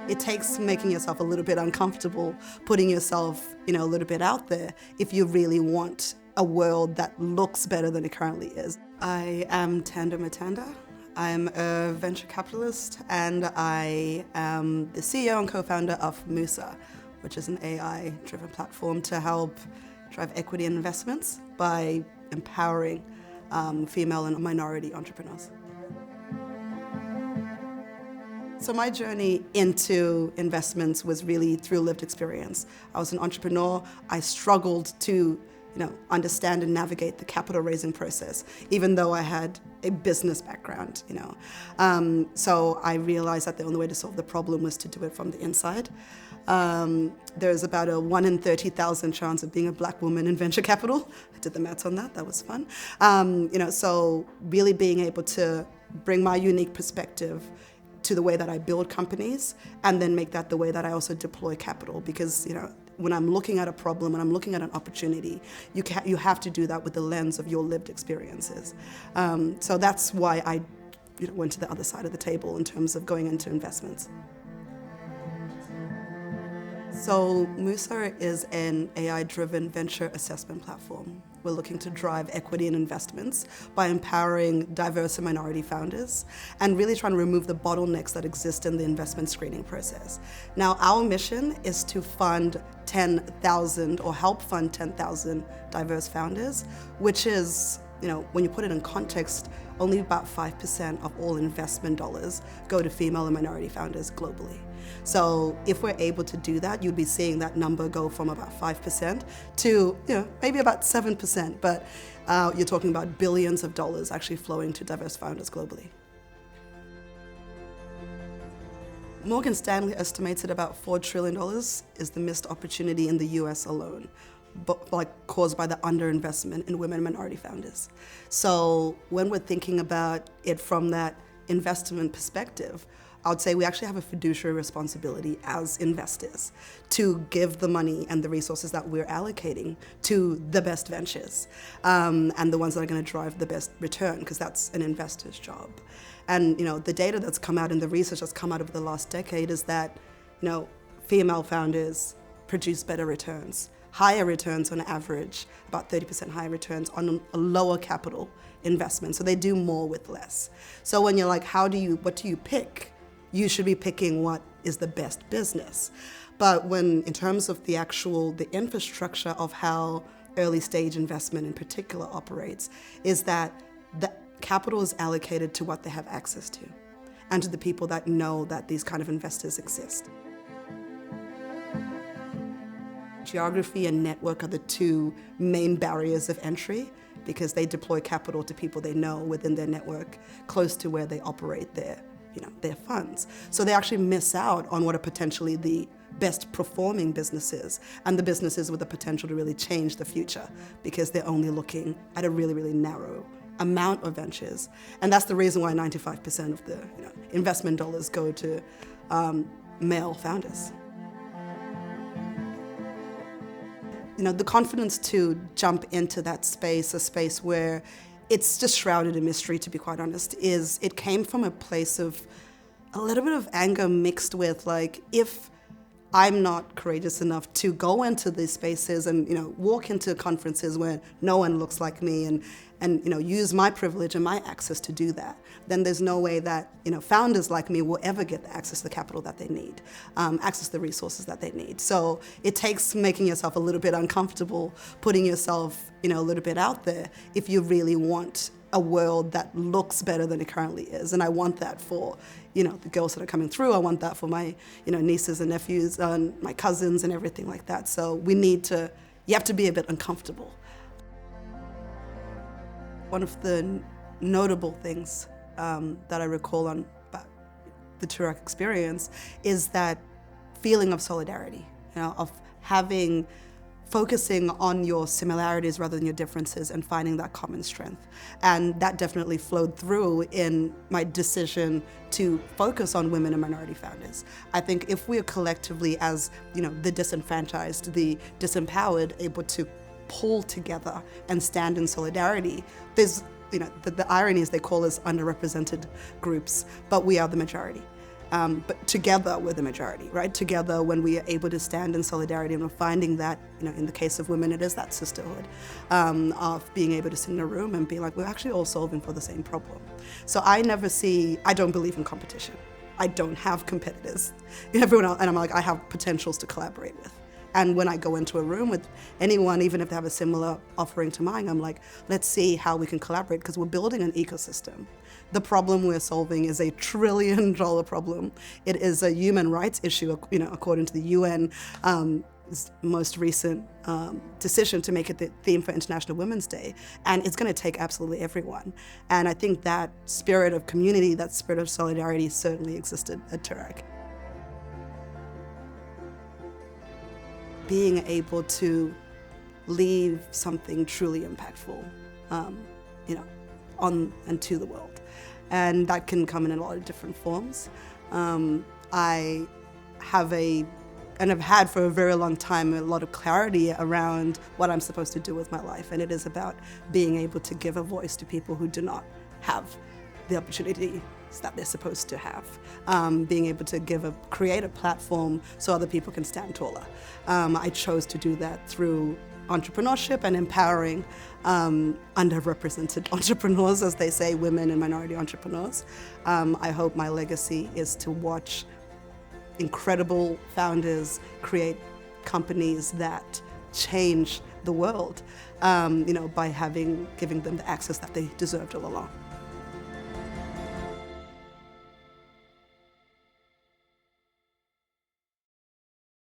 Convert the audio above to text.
It takes making yourself a little bit uncomfortable, putting yourself, a little bit out there if you really want a world that looks better than it currently is. I am Tanda Matanda. I'm a venture capitalist and I am the CEO and co-founder of Musa, which is an AI-driven platform to help drive equity in investments by empowering female and minority entrepreneurs. So my journey into investments was really through lived experience. I was an entrepreneur. I struggled to understand and navigate the capital raising process, even though I had a business background, So I realized that the only way to solve the problem was to do it from the inside. There's about a 1 in 30,000 chance of being a black woman in venture capital. I did the maths on that was fun. So really being able to bring my unique perspective to the way that I build companies and then make that the way that I also deploy capital, because when I'm looking at a problem, when I'm looking at an opportunity, you have to do that with the lens of your lived experiences. So that's why I went to the other side of the table in terms of going into investments. So Musa is an AI-driven venture assessment platform. We're looking to drive equity in investments by empowering diverse and minority founders and really trying to remove the bottlenecks that exist in the investment screening process. Now, our mission is to fund 10,000 or help fund 10,000 diverse founders, which is, when you put it in context, only about 5% of all investment dollars go to female and minority founders globally. So if we're able to do that, you'd be seeing that number go from about 5% to maybe about 7%, but you're talking about billions of dollars actually flowing to diverse founders globally. Morgan Stanley estimates that about $4 trillion is the missed opportunity in the US alone, caused by the underinvestment in women and minority founders. So when we're thinking about it from that investment perspective, I would say we actually have a fiduciary responsibility as investors to give the money and the resources that we're allocating to the best ventures and the ones that are going to drive the best return, because that's an investor's job. And the data that's come out and the research that's come out over the last decade is that female founders produce better returns, higher returns on average, about 30% higher returns on a lower capital investment. So they do more with less. So when you're like, what do you pick? You should be picking what is the best business. But in terms of the infrastructure of how early stage investment in particular operates, is that the capital is allocated to what they have access to and to the people that know that these kind of investors exist. Geography and network are the two main barriers of entry, because they deploy capital to people they know within their network, close to where they operate their funds. So they actually miss out on what are potentially the best performing businesses and the businesses with the potential to really change the future, because they're only looking at a really, really narrow amount of ventures. And that's the reason why 95% of the investment dollars go to male founders. The confidence to jump into that space, a space where it's just shrouded in mystery, to be quite honest, it came from a place of a little bit of anger mixed with, if I'm not courageous enough to go into these spaces and walk into conferences where no one looks like me and use my privilege and my access to do that, then there's no way that founders like me will ever get the access to the capital that they need, access to the resources that they need. So it takes making yourself a little bit uncomfortable, putting yourself a little bit out there if you really want a world that looks better than it currently is. And I want that for the girls that are coming through. I want that for my nieces and nephews and my cousins and everything like that. So you have to be a bit uncomfortable. One of the notable things that I recall about the Toorak experience is that feeling of solidarity, of focusing on your similarities rather than your differences and finding that common strength. And that definitely flowed through in my decision to focus on women and minority founders. I think if we are collectively, as the disenfranchised, the disempowered, able to pull together and stand in solidarity, there's the irony is they call us underrepresented groups, but we are the majority. but together we're the majority, right? Together, when we are able to stand in solidarity, and we're finding that, in the case of women, it is that sisterhood of being able to sit in a room and be like, we're actually all solving for the same problem. So I don't believe in competition. I don't have competitors. Everyone else, and I'm like, I have potentials to collaborate with. And when I go into a room with anyone, even if they have a similar offering to mine, I'm like, let's see how we can collaborate, because we're building an ecosystem. The problem we're solving is a $1 trillion problem. It is a human rights issue, according to the UN most recent decision to make it the theme for International Women's Day. And it's going to take absolutely everyone. And I think that spirit of community, that spirit of solidarity certainly existed at Turac. Being able to leave something truly impactful, on and to the world. And that can come in a lot of different forms. I have have had for a very long time a lot of clarity around what I'm supposed to do with my life. And it is about being able to give a voice to people who do not have the opportunities that they're supposed to have. Being able to create a platform so other people can stand taller. I chose to do that through entrepreneurship and empowering underrepresented entrepreneurs, as they say, women and minority entrepreneurs. I hope my legacy is to watch incredible founders create companies that change the world, by giving them the access that they deserved all along.